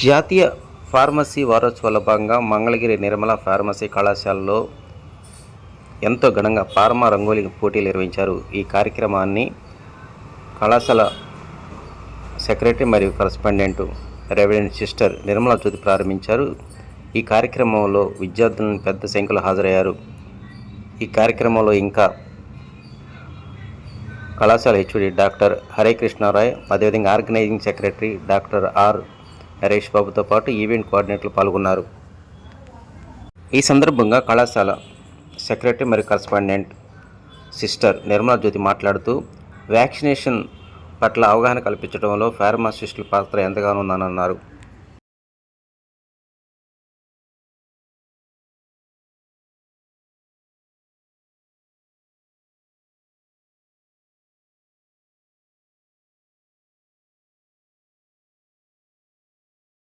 జాతీయ ఫార్మసీ వారోత్సవాల భాగంగా మంగళగిరి నిర్మల ఫార్మసీ కళాశాలలో ఎంతో ఘనంగా ఫార్మా రంగోలీ పోటీలు నిర్వహించారు. ఈ కార్యక్రమాన్ని కళాశాల సెక్రటరీ మరియు కరస్పాండెంట్ రెవరెండ్ సిస్టర్ నిర్మలా జ్యోతి ప్రారంభించారు. ఈ కార్యక్రమంలో విద్యార్థులను పెద్ద సంఖ్యలో హాజరయ్యారు. ఈ కార్యక్రమంలో ఇంకా కళాశాల హెచ్ఓడి డాక్టర్ హరేకృష్ణారాయ్, అదేవిధంగా organising secretary doctor R Naresh బాబుతో పాటు ఈవెంట్ కోఆర్డినేటర్లు పాల్గొన్నారు. ఈ సందర్భంగా కళాశాల సెక్రటరీ మరియు కరస్పాండెంట్ సిస్టర్ నిర్మలా జ్యోతి మాట్లాడుతూ, వ్యాక్సినేషన్ పట్ల అవగాహన కల్పించడంలో ఫార్మాసిస్టుల పాత్ర ఎంతగానో ఉందని అన్నారు.